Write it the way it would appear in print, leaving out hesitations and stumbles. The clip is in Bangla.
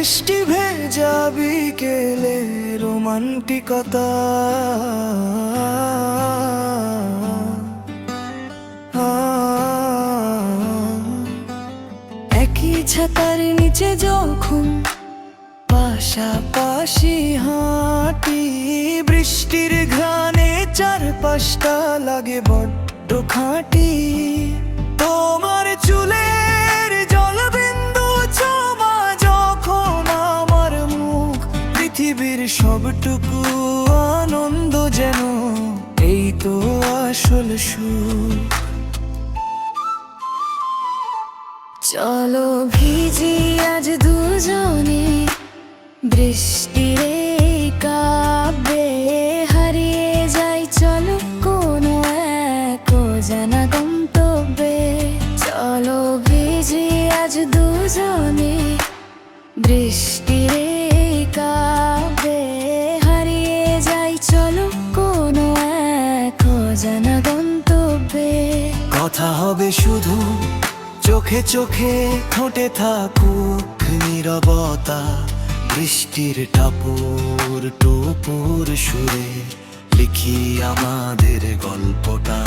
বৃষ্টি ভেজা বিকেলে রোমান্টিকতা, একই ছাতার নিচে যখন পাশাপাশি হাঁটি, বৃষ্টির ঘ্রাণে চারপাশটা লাগে বড্ড খাঁটি। তোমার চুলের জলবিন্দু ছোঁয়া যখন আমার মুখ, পৃথিবীর সবটুকু আনন্দ যেন এই তো আসল সুর। চলো ভিজি আজ দুজনে বৃষ্টির এই কাব্যে, হারিয়ে যাই চলো কোনো এক অজানা গন্তব্যে। চলো ভিজি আজ দুজনে বৃষ্টির এই কাব্যে, হারিয়ে যাই চলো কোনো এক অজানা গন্তব্যে। কথা হবে শুধু চোখে চোখে, ঠোঁটে থাকুক নীরবতা, বৃষ্টির টাপুর টুপুর সুরে লিখি আমাদের গল্পটা।